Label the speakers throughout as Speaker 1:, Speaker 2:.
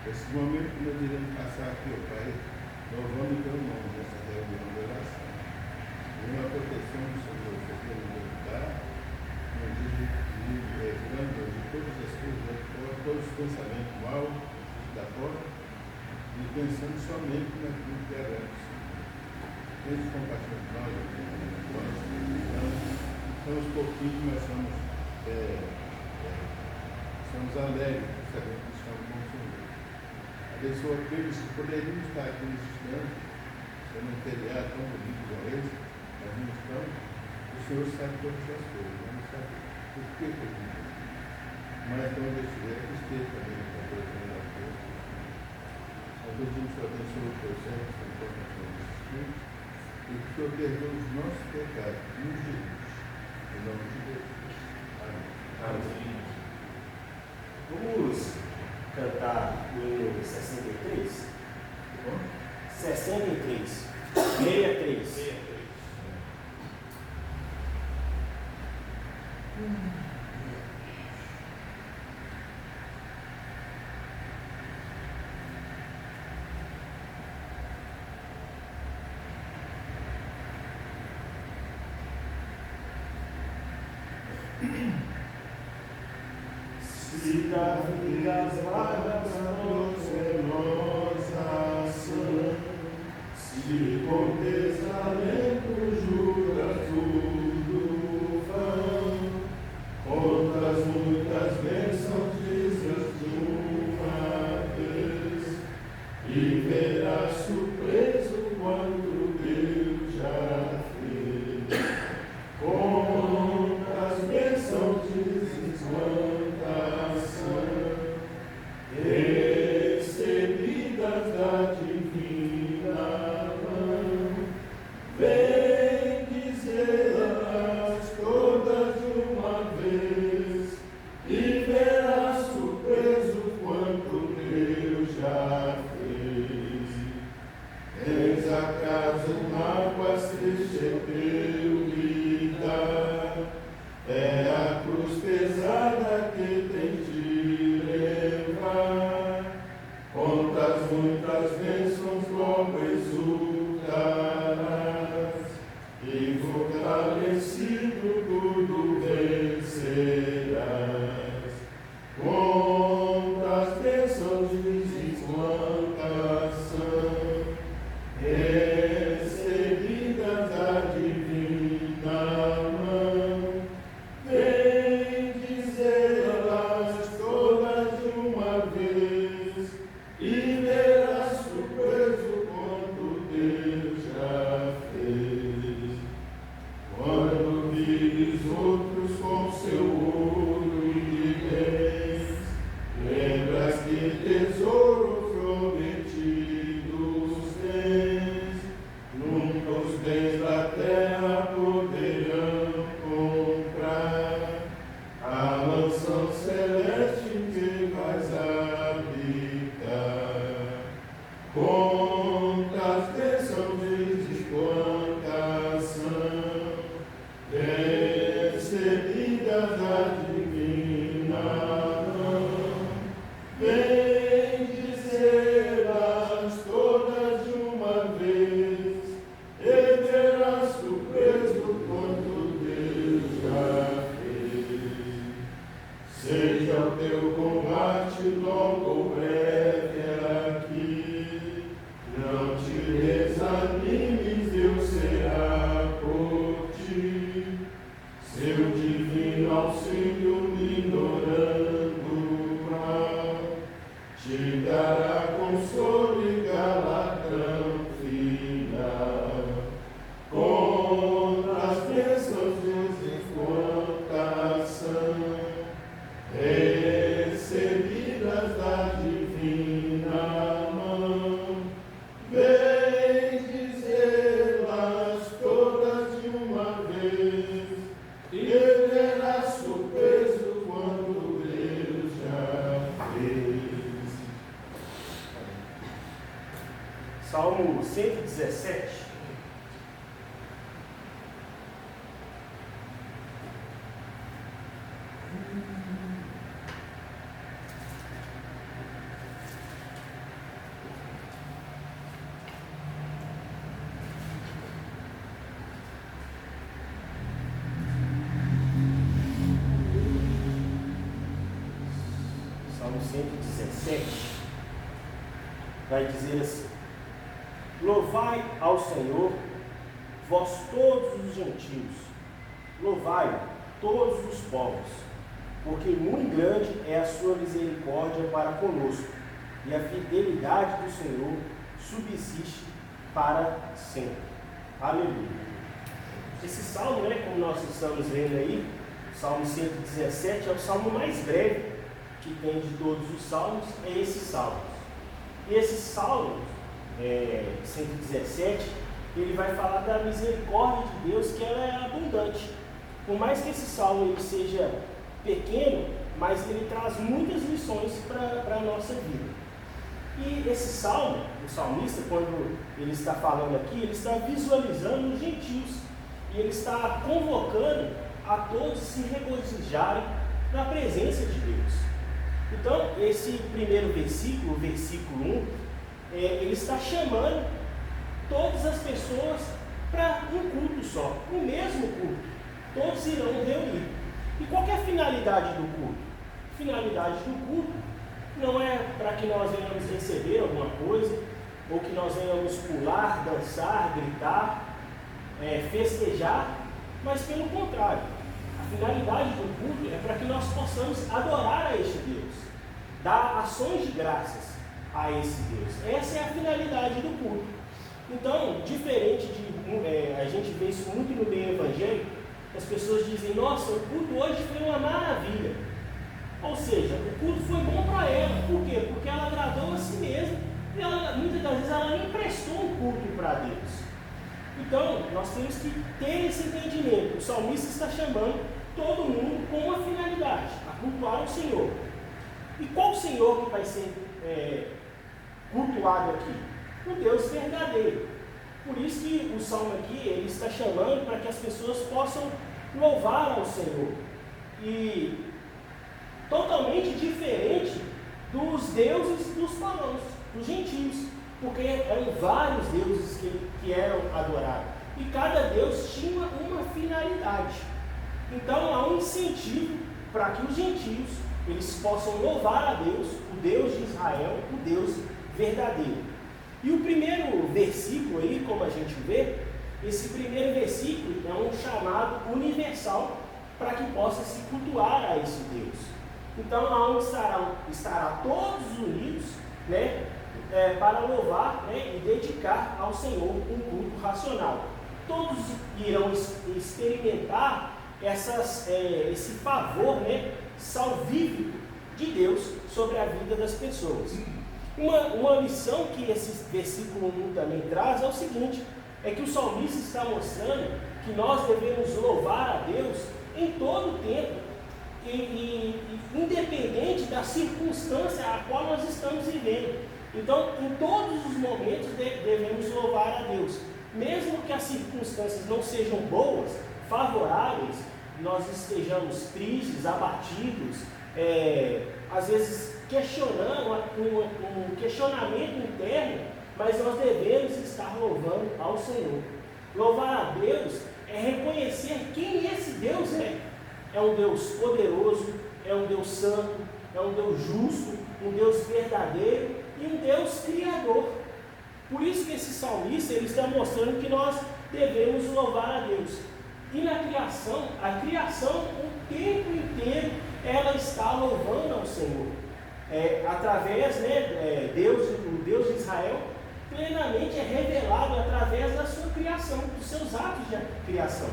Speaker 1: Esse momento que nós iremos passar aqui, ó Pai, louvando o teu nome nessa reunião de oração. Uma proteção do Senhor, que Ele nos dá, livrando de todas as coisas, todos os pensamentos maus da porta, e pensando somente naquilo que é reto. Pense compaixão de nós, somos pouquinhos, mas somos alegres, sabendo que estamos com o Senhor. Abençoa aqueles que poderiam estar aqui nesse instante, sendo um telhado tão bonito como esse, mas não estão. O Senhor sabe todas as coisas, não sabe por que foi isso. Mas onde estiver, que esteja também na coisa da força. Nós pedimos que abençoe o teu servo, a informação desse Espírito, e que o Senhor perdoe os nossos pecados, nos Jesus. Em nome de Deus. Amém.
Speaker 2: Amém. Vamos cantar o hino 63?
Speaker 1: Bom?
Speaker 2: 63. 63.
Speaker 3: Se das vidas vagas nossa ação, se com desalento juras tudo vão, outras muitas bênçãos dizes de uma vez, e verás surpreso quanto Deus já fez. Quantas bênçãos dizes quanta ação, recebidas da divina mão, vem dizê-las todas de uma vez, e verás surpreso quanto Deus já fez. Tens acaso mágoas triste teu vida, é a cruz pesada que tem de levar. Quantas muitas bênçãos logo exultarás, e fortalecido tudo vencerás. Quantas bênçãos dizes quanta ação, recebidas da divina mão, vem dizê-las todas de uma vez, e verás surpreso quanto Deus já fez. Quando vires outros com seu ouro e bens, lembras que tesouros prometidos tens. Nunca os bens da terra poderão comprar a mansão celeste em que vais habitar. Quantas bênçãos dizes quanta ação, recebidas da divina mão, vem dizê-las todas de uma vez, e verás surpreso quanto Deus já fez. Seja o teu combate logo ou breve aqui, não te desanimes, Deus será por ti. Seu divino auxílio minorando o mal, te dará consolo e galardão final. Quantas bênçãos dizes quanta ação, recebidas da divina mão, vem dizê-las todas de uma vez, e verás surpreso quando Deus já fez.
Speaker 2: Salmo 117. 117, vai dizer assim: louvai ao Senhor, vós todos os gentios, louvai todos os povos, porque muito grande é a sua misericórdia para conosco, e a fidelidade do Senhor subsiste para sempre. Aleluia. Esse salmo, como nós estamos vendo aí, o Salmo 117 é o salmo mais breve que tem de todos os salmos, é esse salmo. E esse salmo 117, ele vai falar da misericórdia de Deus, que ela é abundante. Por mais que esse salmo ele seja pequeno, mas ele traz muitas lições para a nossa vida. E esse salmo, o salmista, quando ele está falando aqui, ele está visualizando os gentios, e ele está convocando a todos se regozijarem na presença de Deus. Então, esse primeiro versículo, o versículo 1, ele está chamando todas as pessoas para um culto só, o mesmo culto. Todos irão reunir. E qual que é a finalidade do culto? A finalidade do culto não é para que nós venhamos receber alguma coisa, ou que nós venhamos pular, dançar, gritar, festejar, mas pelo contrário. A finalidade do culto é para que nós possamos adorar a este Deus, dar ações de graças a esse Deus. Essa é a finalidade do culto. Então, diferente de a gente vê isso muito no meio evangélico, as pessoas dizem: nossa, o culto hoje foi uma maravilha. Ou seja, o culto foi bom para ela. Por quê? Porque ela agradou a si mesma e muitas das vezes ela nem prestou um culto para Deus. Então, nós temos que ter esse entendimento. O salmista está chamando todo mundo com uma finalidade: a cultuar o Senhor. E qual o Senhor que vai ser cultuado aqui? O Deus verdadeiro. Por isso que o salmo aqui, ele está chamando para que as pessoas possam louvar ao Senhor. E totalmente diferente dos deuses dos pagãos, dos gentios, porque eram vários deuses que eram adorados, e cada deus tinha uma finalidade. Então há um incentivo para que os gentios eles possam louvar a Deus, o Deus de Israel, o Deus verdadeiro. E o primeiro versículo aí, como a gente vê, esse primeiro versículo é um chamado universal para que possa se cultuar a esse Deus. Então, aonde estará todos unidos, para louvar, e dedicar ao Senhor um culto racional. Todos irão experimentar esse favor, salvífico de Deus sobre a vida das pessoas. Uma lição que esse versículo 1 também traz é o seguinte: é que o salmista está mostrando que nós devemos louvar a Deus em todo o tempo, e independente da circunstância a qual nós estamos vivendo. Então, em todos os momentos devemos louvar a Deus, mesmo que as circunstâncias não sejam boas, favoráveis, nós estejamos tristes, abatidos, às vezes questionando, um questionamento interno, mas nós devemos estar louvando ao Senhor. Louvar a Deus é reconhecer quem esse Deus é. É um Deus poderoso, é um Deus santo, é um Deus justo, um Deus verdadeiro e um Deus criador. Por isso que esse salmista ele está mostrando que nós devemos louvar a Deus. E na criação, a criação o tempo inteiro ela está louvando ao Senhor. Através, o Deus de Israel plenamente é revelado através da sua criação, dos seus atos de criação.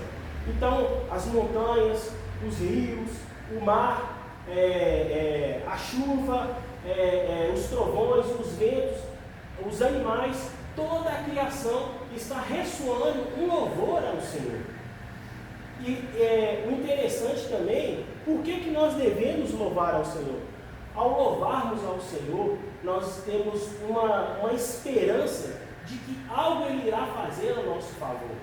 Speaker 2: Então, as montanhas, os rios, o mar, a chuva, os trovões, os ventos, os animais, toda a criação está ressoando um louvor ao Senhor. E o interessante também, por que nós devemos louvar ao Senhor? Ao louvarmos ao Senhor, nós temos uma esperança de que algo Ele irá fazer a nosso favor.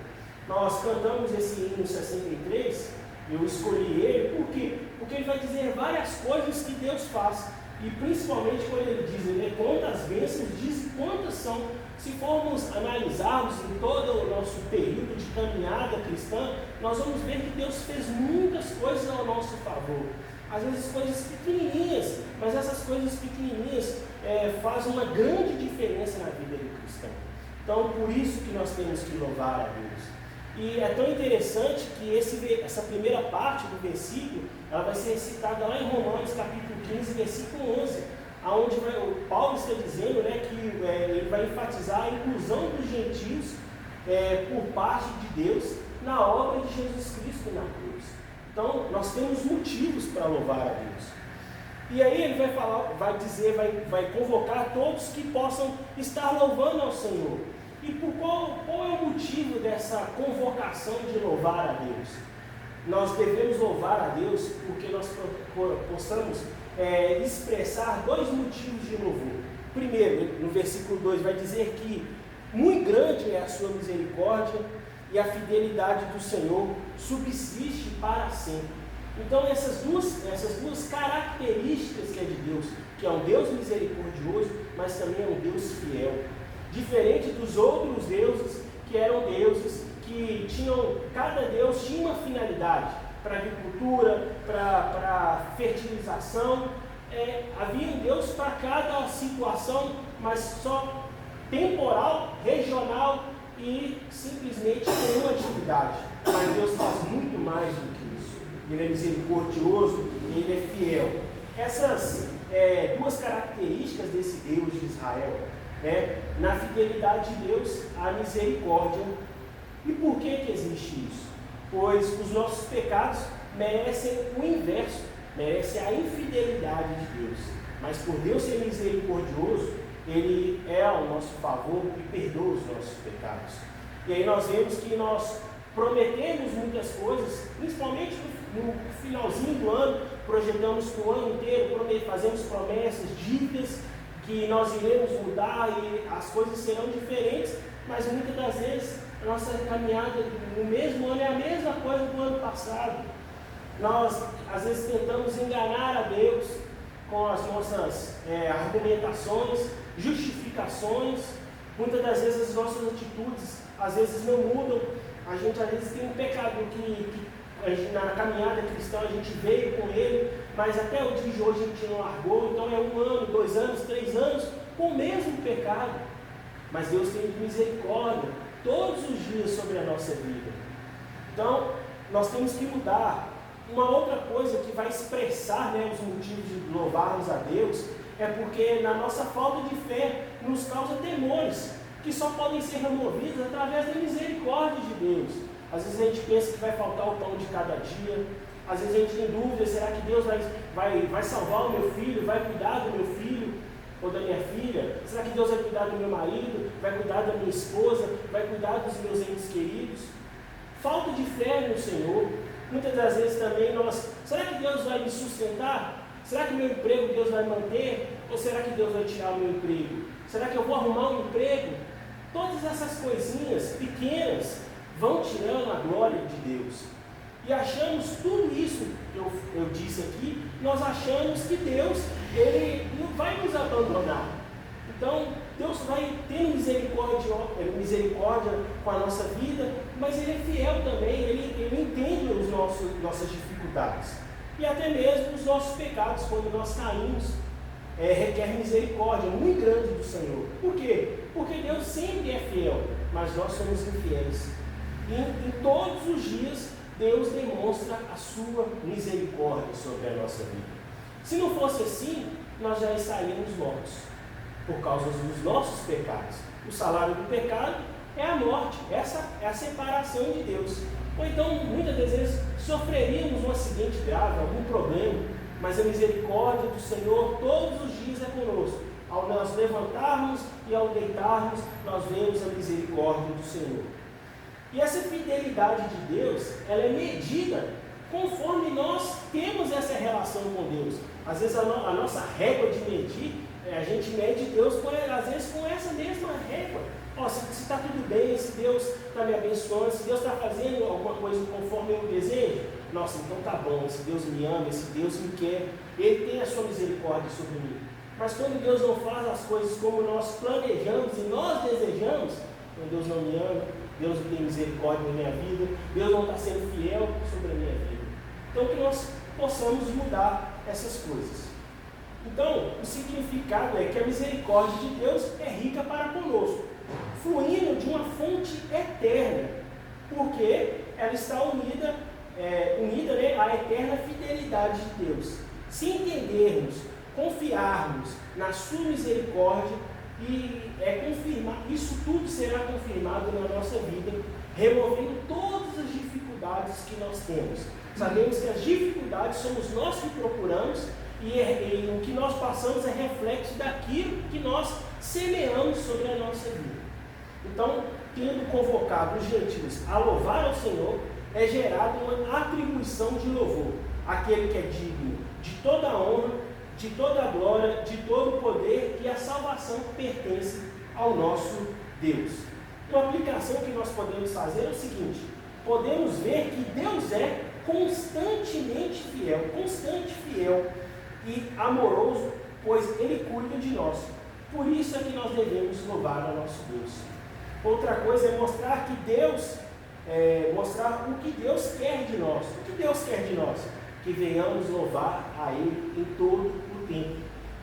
Speaker 2: Nós cantamos esse hino 63, eu escolhi ele, por quê? Porque ele vai dizer várias coisas que Deus faz, e principalmente quando ele diz, quantas bênçãos, diz quantas são. Se formos analisarmos em todo o nosso período de caminhada cristã, nós vamos ver que Deus fez muitas coisas ao nosso favor. Às vezes coisas pequenininhas, mas essas coisas pequenininhas fazem uma grande diferença na vida do cristão. Então, por isso que nós temos que louvar a Deus. E é tão interessante que essa primeira parte do versículo, ela vai ser recitada lá em Romanos, capítulo 15, versículo 11, onde o Paulo está dizendo, né, que ele vai enfatizar a inclusão dos gentios por parte de Deus na obra de Jesus Cristo na cruz. Então, nós temos motivos para louvar a Deus. E aí ele vai convocar todos que possam estar louvando ao Senhor. E qual é o motivo dessa convocação de louvar a Deus? Nós devemos louvar a Deus porque nós possamos expressar dois motivos de louvor. Primeiro, no versículo 2, vai dizer que muito grande é a sua misericórdia e a fidelidade do Senhor subsiste para sempre. Então essas duas características que é de Deus, que é um Deus misericordioso, mas também é um Deus fiel. Diferente dos outros deuses, que eram deuses que cada deus tinha uma finalidade, para agricultura, para fertilização, havia um Deus para cada situação, mas só temporal, regional e simplesmente com uma atividade. Mas Deus faz muito mais do que isso. Ele é misericordioso, ele é fiel. Essas duas características desse Deus de Israel, na fidelidade de Deus, a misericórdia. E por que existe isso? Pois os nossos pecados merecem o inverso, merecem a infidelidade de Deus. Mas por Deus ser misericordioso, Ele é ao nosso favor e perdoa os nossos pecados. E aí nós vemos que nós prometemos muitas coisas, principalmente no finalzinho do ano, projetamos para o ano inteiro, fazemos promessas, dívidas, que nós iremos mudar e as coisas serão diferentes, mas muitas das vezes a nossa caminhada no mesmo ano é a mesma coisa do ano passado. Nós às vezes tentamos enganar a Deus com as nossas argumentações, justificações. Muitas das vezes as nossas atitudes às vezes não mudam. A gente às vezes tem um pecado que na caminhada cristã a gente veio com ele, mas até o dia de hoje a gente não largou. Então é 1 ano, 2 anos, 3 anos com o mesmo pecado. Mas Deus tem misericórdia todos os dias sobre a nossa vida. Então nós temos que mudar. Uma outra coisa que vai expressar, os motivos de louvarmos a Deus é porque na nossa falta de fé nos causa temores que só podem ser removidos através da misericórdia de Deus. Às vezes a gente pensa que vai faltar o pão de cada dia, às vezes a gente tem dúvida, será que Deus vai salvar o meu filho, vai cuidar do meu filho ou da minha filha? Será que Deus vai cuidar do meu marido, vai cuidar da minha esposa, vai cuidar dos meus entes queridos? Falta de fé no Senhor. Muitas das vezes também será que Deus vai me sustentar? Será que meu emprego Deus vai manter? Ou será que Deus vai tirar o meu emprego? Será que eu vou arrumar um emprego? Todas essas coisinhas pequenas vão tirando a glória de Deus. E achamos tudo isso que eu disse aqui, nós achamos que Deus, Ele não vai nos abandonar. Então, Deus vai ter misericórdia com a nossa vida, mas Ele é fiel também, Ele entende nossas dificuldades. E até mesmo os nossos pecados, quando nós caímos, requer misericórdia muito grande do Senhor. Por quê? Porque Deus sempre é fiel, mas nós somos infiéis. E em todos os dias, Deus demonstra a sua misericórdia sobre a nossa vida. Se não fosse assim, nós já estaríamos mortos, por causa dos nossos pecados. O salário do pecado é a morte, essa é a separação de Deus. Ou então, muitas das vezes, sofreríamos um acidente grave, algum problema, mas a misericórdia do Senhor todos os dias é conosco. Ao nós levantarmos e ao deitarmos, nós vemos a misericórdia do Senhor. E essa fidelidade de Deus, ela é medida conforme nós temos essa relação com Deus. Às vezes a nossa régua de medir, a gente mede Deus, às vezes com essa mesma régua. Se está tudo bem, se Deus está me abençoando, se Deus está fazendo alguma coisa conforme eu desejo, nossa, então está bom, esse Deus me ama, esse Deus me quer, Ele tem a sua misericórdia sobre mim. Mas quando Deus não faz as coisas como nós planejamos e nós desejamos, então Deus não me ama, Deus não tem misericórdia na minha vida, Deus não está sendo fiel sobre a minha vida. Então que nós possamos mudar essas coisas. Então, o significado é que a misericórdia de Deus é rica para conosco, fluindo de uma fonte eterna, porque ela está unida né, à eterna fidelidade de Deus. Se entendermos, confiarmos na sua misericórdia, isso tudo será confirmado na nossa vida, removendo todas as dificuldades que nós temos. Sabemos que as dificuldades somos nós que procuramos, e o que nós passamos é reflexo daquilo que nós semeamos sobre a nossa vida. Então, tendo convocado os gentios a louvar ao Senhor, é gerada uma atribuição de louvor, aquele que é digno de toda a honra, de toda a glória, de todo o poder, e a salvação pertence ao nosso Deus. Uma aplicação que nós podemos fazer é o seguinte: podemos ver que Deus é constantemente fiel e amoroso, pois Ele cuida de nós. Por isso é que nós devemos louvar ao nosso Deus. Outra coisa é mostrar o que Deus quer de nós. O que Deus quer de nós? Que venhamos louvar a Ele em todo o tempo,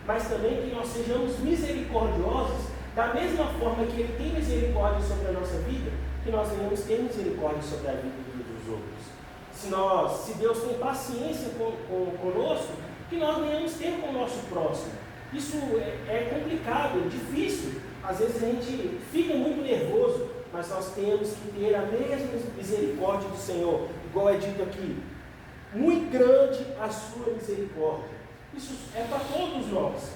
Speaker 2: mas também que nós sejamos misericordiosos, da mesma forma que Ele tem misericórdia sobre a nossa vida, que nós venhamos ter misericórdia sobre a vida dos outros. Se Deus tem paciência conosco, que nós venhamos ter com o nosso próximo. Isso é complicado, é difícil. Às vezes a gente fica muito nervoso, mas nós temos que ter a mesma misericórdia do Senhor, igual é dito aqui. Muito grande a sua misericórdia. Isso é para todos nós.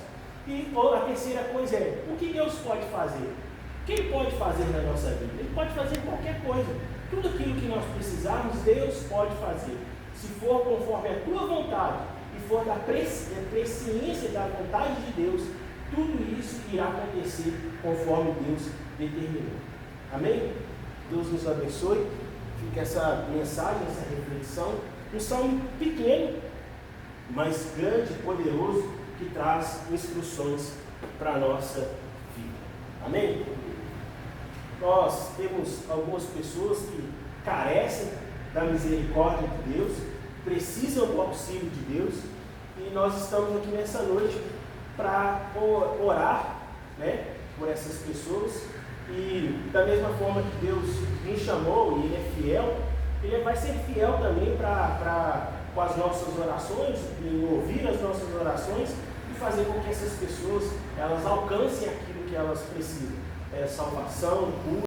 Speaker 2: E a terceira coisa é: o que Deus pode fazer? O que Ele pode fazer na nossa vida? Ele pode fazer qualquer coisa. Tudo aquilo que nós precisarmos, Deus pode fazer. Se for conforme a tua vontade e for da presciência da vontade de Deus, tudo isso irá acontecer conforme Deus determinou. Amém? Deus nos abençoe. Fica essa mensagem, essa reflexão. Um salmo pequeno, mas grande, poderoso, que traz instruções para a nossa vida. Amém? Nós temos algumas pessoas que carecem da misericórdia de Deus, precisam do auxílio de Deus, e nós estamos aqui nessa noite para orar, né, por essas pessoas. E da mesma forma que Deus me chamou e Ele é fiel, Ele vai ser fiel também com as nossas orações, em ouvir as nossas orações e fazer com que essas pessoas elas alcancem aquilo que elas precisam. Salvação, cura.